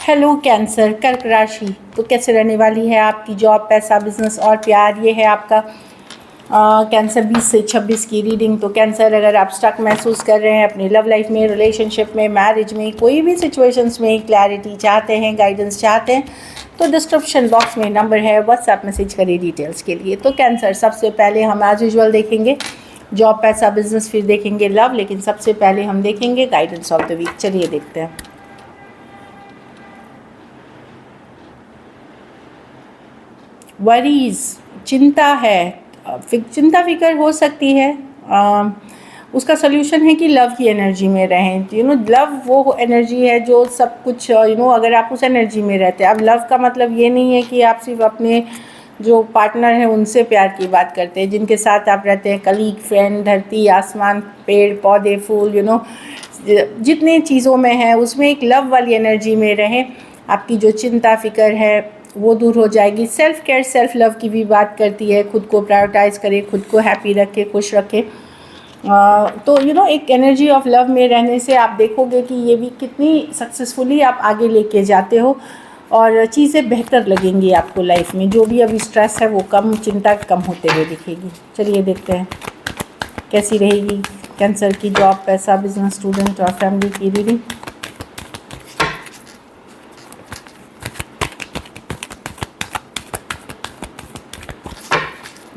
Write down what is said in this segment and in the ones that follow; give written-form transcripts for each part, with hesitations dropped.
Hello cancer, कर्क राशि। तो कैसे रहने वाली है आपकी जॉब, पैसा, बिजनेस और प्यार। ये है आपका कैंसर 20 से 26 की रीडिंग। तो कैंसर, अगर आप स्टक महसूस कर रहे हैं अपनी लव लाइफ में, रिलेशनशिप में, मैरिज में, कोई भी सिचुएशंस में क्लैरिटी चाहते हैं, गाइडेंस चाहते हैं, तो डिस्क्रिप्शन बॉक्स में नंबर है, व्हाट्सएप मैसेज करिए डिटेल्स के लिए। तो कैंसर, सबसे पहले हम एज यूजुअल देखेंगे जॉब, पैसा, बिजनेस, फिर देखेंगे लव, लेकिन सबसे पहले हम देखेंगे गाइडेंस ऑफ द वीक। चलिए देखते हैं। वरीज, चिंता है, चिंता फिक्र हो सकती है। उसका सोल्यूशन है कि लव की एनर्जी में रहें। लव वो एनर्जी है जो सब कुछ अगर आप उस एनर्जी में रहते हैं। अब लव का मतलब ये नहीं है कि आप सिर्फ अपने जो पार्टनर हैं उनसे प्यार की बात करते हैं, जिनके साथ आप रहते हैं, कलीग, फ्रेंड, धरती, आसमान, पेड़ पौधे, फूल, जितने चीज़ों में है उसमें एक लव वाली एनर्जी में रहें। आपकी जो चिंता फिक्र है वो दूर हो जाएगी। सेल्फ केयर, सेल्फ लव की भी बात करती है। खुद को प्रायोरिटाइज़ करें, खुद को हैप्पी रखें, खुश रखें। तो एक एनर्जी ऑफ लव में रहने से आप देखोगे कि ये भी कितनी सक्सेसफुली आप आगे लेके जाते हो और चीज़ें बेहतर लगेंगी आपको लाइफ में। जो भी अभी स्ट्रेस है वो कम, चिंता कम होते हुए दिखेगी। चलिए देखते हैं कैसी रहेगी कैंसर की जॉब, पैसा, बिजनेस, स्टूडेंट और फैमिली की रीडिंग।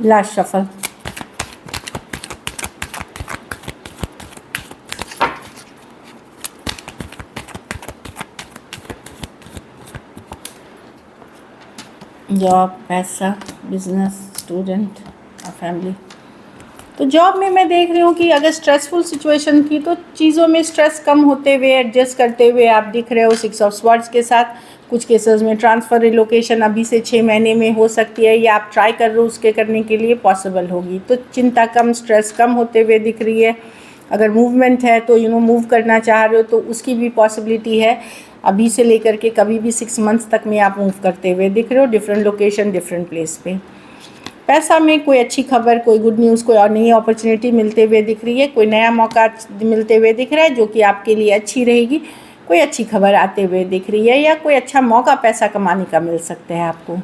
Last shuffle. जॉब, पैसा, बिजनेस, स्टूडेंट और फैमिली। तो जॉब में मैं देख रही हूँ कि अगर स्ट्रेसफुल सिचुएशन थी तो चीज़ों में स्ट्रेस कम होते हुए, एडजस्ट करते हुए आप दिख रहे हो 6 ऑफ स्वॉर्ड्स के साथ। कुछ केसेस में ट्रांसफ़र, रिलोकेशन अभी से 6 महीने में हो सकती है, या आप ट्राई कर रहे हो उसके करने के लिए पॉसिबल होगी। तो चिंता कम, स्ट्रेस कम होते हुए दिख रही है। अगर मूवमेंट है तो मूव करना चाह रहे हो तो उसकी भी पॉसिबिलिटी है। अभी से लेकर के कभी भी 6 मंथ्स तक में आप मूव करते हुए दिख रहे हो, डिफरेंट लोकेशन, डिफरेंट प्लेस पे। पैसा में कोई अच्छी खबर, कोई गुड न्यूज़, कोई और नई अपॉर्चुनिटी मिलते हुए दिख रही है। कोई नया मौका मिलते हुए दिख रहा है जो कि आपके लिए अच्छी रहेगी। कोई अच्छी खबर आते हुए दिख रही है, या कोई अच्छा मौका पैसा कमाने का मिल सकता है आपको।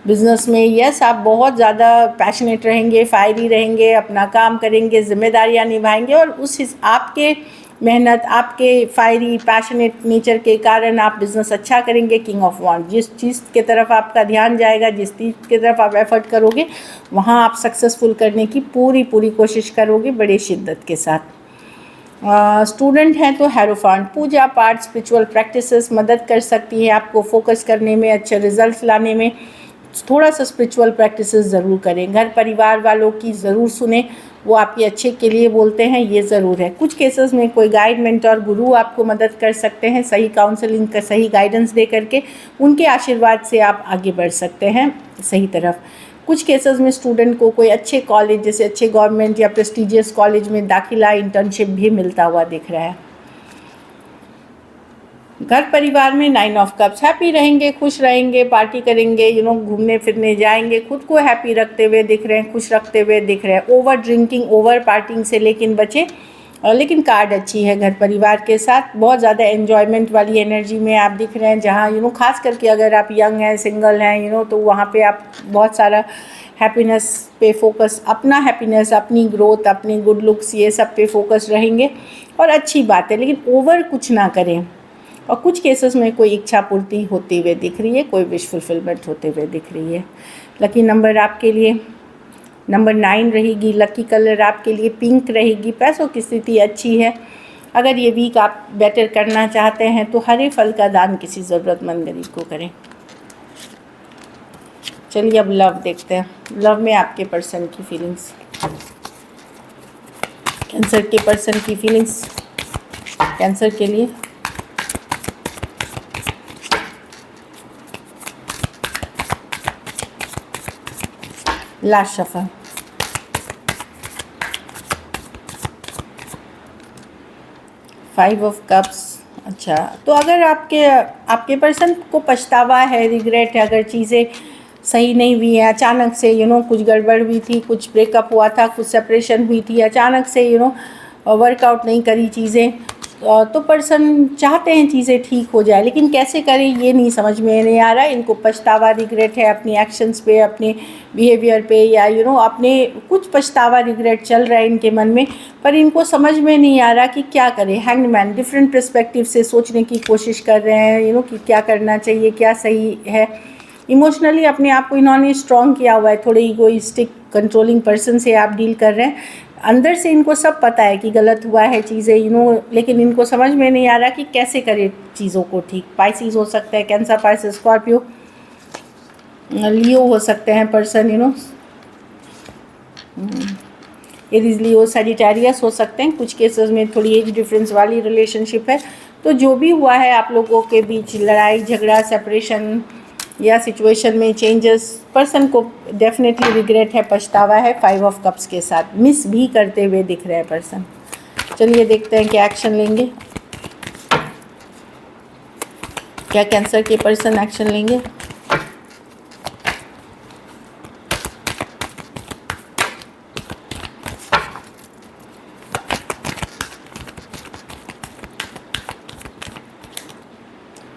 बिज़नेस में यस, आप बहुत ज़्यादा पैशनेट रहेंगे, फायरी रहेंगे, अपना काम करेंगे, जिम्मेदारियां निभाएंगे, और आपके मेहनत, आपके फायरी पैशनेट नेचर के कारण आप बिज़नेस अच्छा करेंगे। किंग ऑफ वॉन्ड, जिस चीज़ की तरफ आपका ध्यान जाएगा, जिस चीज़ की तरफ आप एफर्ट करोगे, वहाँ आप सक्सेसफुल करने की पूरी कोशिश करोगे बड़े शिद्दत के साथ। स्टूडेंट हैं तो हेरोफांट, पूजा पाठ, स्पिरिचुअल प्रैक्टिसेस मदद कर सकती है आपको फोकस करने में, अच्छे रिजल्ट्स लाने में। थोड़ा सा स्पिरिचुअल प्रैक्टिसेस ज़रूर करें। घर परिवार वालों की ज़रूर सुने, वो आपके अच्छे के लिए बोलते हैं, ये ज़रूर है। कुछ केसेस में कोई गाइड, मेंटर, गुरु आपको मदद कर सकते हैं, सही काउंसलिंग का सही गाइडेंस दे करके। उनके आशीर्वाद से आप आगे बढ़ सकते हैं सही तरफ। कुछ केसेस में स्टूडेंट को कोई अच्छे कॉलेज, जैसे अच्छे गवर्नमेंट या प्रेस्टिजियस कॉलेज में दाखिला, इंटर्नशिप भी मिलता हुआ दिख रहा है। घर परिवार में 9 ऑफ कप्स, हैप्पी रहेंगे, खुश रहेंगे, पार्टी करेंगे, घूमने फिरने जाएंगे, खुद को हैप्पी रखते हुए दिख रहे हैं, खुश रखते हुए दिख रहे हैं। ओवर ड्रिंकिंग, ओवर पार्टिंग से लेकिन बचें। लेकिन कार्ड अच्छी है, घर परिवार के साथ बहुत ज़्यादा एन्जॉयमेंट वाली एनर्जी में आप दिख रहे हैं। जहाँ खास करके अगर आप यंग हैं, सिंगल हैं, तो वहाँ पे आप बहुत सारा हैप्पीनेस पे फोकस, अपना हैप्पीनेस, अपनी ग्रोथ, अपनी गुड लुक्स, ये सब पे फोकस रहेंगे, और अच्छी बात है। लेकिन ओवर कुछ ना करें। और कुछ केसेस में कोई इच्छा पूर्ति होती हुए दिख रही है, कोई विश फुलफिलमेंट होते हुए दिख रही है। लकी नंबर आपके लिए नंबर 9 रहेगी। लकी कलर आपके लिए पिंक रहेगी। पैसों की स्थिति अच्छी है। अगर ये वीक आप बेटर करना चाहते हैं तो हरे फल का दान किसी ज़रूरतमंद गरीब को करें। चलिए अब लव देखते हैं। लव में आपके पर्सन की फीलिंग्स, कैंसर के पर्सन की फीलिंग्स कैंसर के लिए। Last shuffle. Five of cups. अच्छा, तो अगर आपके पर्सन को पछतावा है, रिग्रेट है, अगर चीज़ें सही नहीं हुई हैं, अचानक से कुछ गड़बड़ हुई थी, कुछ ब्रेकअप हुआ था, कुछ सेपरेशन हुई थी, अचानक से वर्कआउट नहीं करी चीज़ें, तो पर्सन चाहते हैं चीज़ें ठीक हो जाए, लेकिन कैसे करें ये नहीं समझ में नहीं आ रहा। इनको पछतावा, रिग्रेट है अपनी एक्शंस पे, अपने बिहेवियर पे, या अपने कुछ पछतावा, रिग्रेट चल रहा है इनके मन में, पर इनको समझ में नहीं आ रहा कि क्या करें। हैंगमैन डिफरेंट पर्सपेक्टिव से सोचने की कोशिश कर रहे हैं कि क्या करना चाहिए, क्या सही है। इमोशनली अपने आप को इन्होंने स्ट्रॉन्ग किया हुआ है, थोड़े ईगोइस्टिक कंट्रोलिंग पर्सन से आप डील कर रहे हैं। अंदर से इनको सब पता है कि गलत हुआ है चीज़ें, लेकिन इनको समझ में नहीं आ रहा कि कैसे करें चीज़ों को ठीक। पाइसिस हो सकता है, कैंसर, पाइसिस, स्कॉर्पियो, लियो हो सकते हैं पर्सन, एरीज, लियो, सजिटेरियस हो सकते हैं। कुछ केसेस में थोड़ी एज डिफरेंस वाली रिलेशनशिप है। तो जो भी हुआ है आप लोगों के बीच, लड़ाई झगड़ा, सेपरेशन या सिचुएशन में चेंजेस, पर्सन को डेफिनेटली रिग्रेट है, पछतावा है 5 ऑफ कप्स के साथ। मिस भी करते हुए दिख रहे हैं पर्सन। चलिए देखते हैं क्या एक्शन लेंगे, क्या कैंसर के पर्सन एक्शन लेंगे।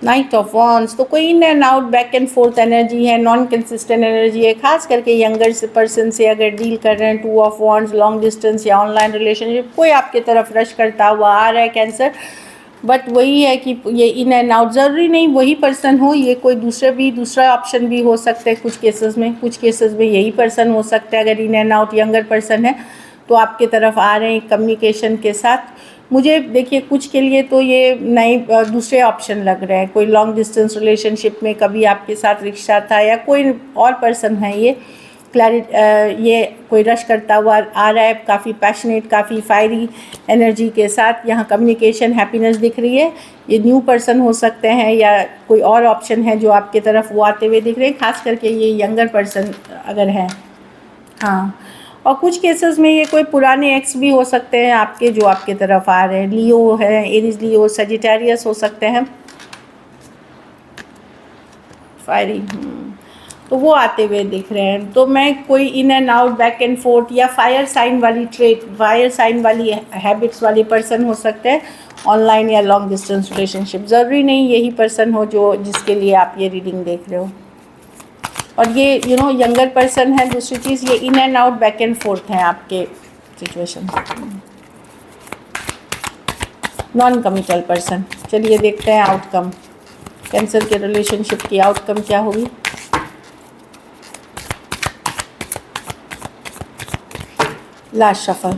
नाइट ऑफ वॉन्ड्स, तो कोई in and out, back and fourth energy है, नॉन कंसिस्टेंट एनर्जी है। खास करके यंगर पर्सन से अगर डील कर रहे हैं, 2 ऑफ वॉन्ड्स, लॉन्ग डिस्टेंस या ऑनलाइन रिलेशनशिप, कोई आपके तरफ रश करता हुआ आ रहा है कैंसर। बट वही है कि ये इन एंड आउट, ज़रूरी नहीं वही पर्सन हो, ये कोई दूसरा ऑप्शन भी हो सकता है कुछ केसेस में यही पर्सन हो सकता है। अगर in and out younger person है तो आपके तरफ आ रहे हैं कम्युनिकेशन के साथ। मुझे देखिए कुछ के लिए तो ये नए दूसरे ऑप्शन लग रहे हैं। कोई लॉन्ग डिस्टेंस रिलेशनशिप में कभी आपके साथ रिश्ता था, या कोई और पर्सन है ये ये कोई रश करता हुआ आ रहा है, काफ़ी पैशनेट, काफ़ी फायरी एनर्जी के साथ। यहाँ कम्युनिकेशन, हैप्पीनेस दिख रही है। ये न्यू पर्सन हो सकते हैं, या कोई और ऑप्शन है जो आपके तरफ वो आते हुए दिख रहे हैं। खास करके ये यंगर पर्सन अगर है, हाँ। और कुछ केसेस में ये कोई पुराने एक्स भी हो सकते हैं आपके, जो आपके तरफ आ रहे हैं। लियो है, एरीज, लियो, सजिटेरियस हो सकते हैं, फायरी, तो वो आते हुए दिख रहे हैं। तो मैं कोई in and out, back and fourth, या फायर साइन वाली ट्रेट, फायर साइन वाली हैबिट्स वाले पर्सन हो सकते हैं, ऑनलाइन या लॉन्ग डिस्टेंस रिलेशनशिप। ज़रूरी नहीं यही पर्सन हो जिसके लिए आप ये रीडिंग देख रहे हो। और ये यंगर पर्सन है। दूसरी चीज़, ये in and out, back and fourth हैं आपके सिचुएशन। Non committal person. चलिए देखते हैं आउटकम, कैंसर के रिलेशनशिप की आउटकम क्या होगी। Last shuffle,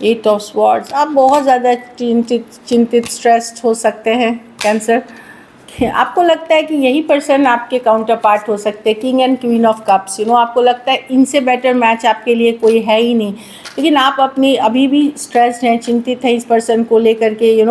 8 of swords. आप बहुत ज़्यादा चिंतित स्ट्रेस्ड हो सकते हैं कैंसर। आपको लगता है कि यही पर्सन आपके काउंटर पार्ट हो सकते हैं, king and queen of cups. आपको लगता है इनसे बेटर मैच आपके लिए कोई है ही नहीं, लेकिन आप अपनी अभी भी स्ट्रेस्ड हैं, चिंतित हैं इस पर्सन को लेकर के।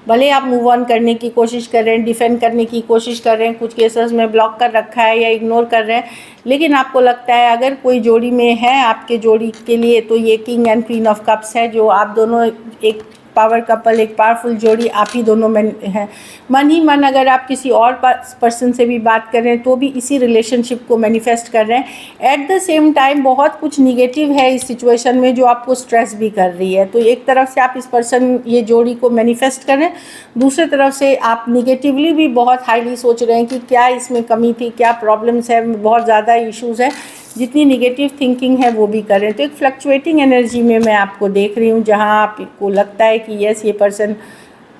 भले आप मूव ऑन करने की कोशिश कर रहे हैं, डिफेंड करने की कोशिश कर रहे हैं, कुछ केसेस में ब्लॉक कर रखा है या इग्नोर कर रहे हैं, लेकिन आपको लगता है अगर कोई जोड़ी में है आपके जोड़ी के लिए तो ये king and queen of cups है, जो आप दोनों एक पावर कपल, एक पावरफुल जोड़ी आप ही दोनों में हैं। मन ही मन अगर आप किसी और पर्सन से भी बात कर रहे हैं तो भी इसी रिलेशनशिप को मैनिफेस्ट कर रहे हैं। एट द सेम टाइम बहुत कुछ निगेटिव है इस सिचुएशन में जो आपको स्ट्रेस भी कर रही है। तो एक तरफ से आप इस पर्सन, ये जोड़ी को मैनिफेस्ट कर रहे हैं, दूसरी तरफ से आप निगेटिवली भी बहुत हाईली सोच रहे हैं कि क्या इसमें कमी थी, क्या प्रॉब्लम्स है, बहुत ज़्यादा इश्यूज़ है। जितनी निगेटिव थिंकिंग है वो भी करें। तो एक फ्लक्चुएटिंग एनर्जी में मैं आपको देख रही हूँ, जहाँ आपको लगता है कि यस ये पर्सन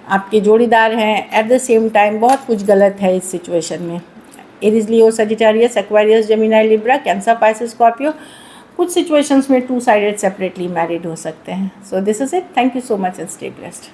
आपके जोड़ीदार हैं, एट द सेम टाइम बहुत कुछ गलत है इस सिचुएशन में। Aries, Leo, Sagittarius, Aquarius, Gemini, Libra, Cancer, Pisces, Scorpio. कुछ सिचुएशंस में 2 साइडेड सेपरेटली मैरिड हो सकते हैं। So this is it. Thank you so much and stay blessed.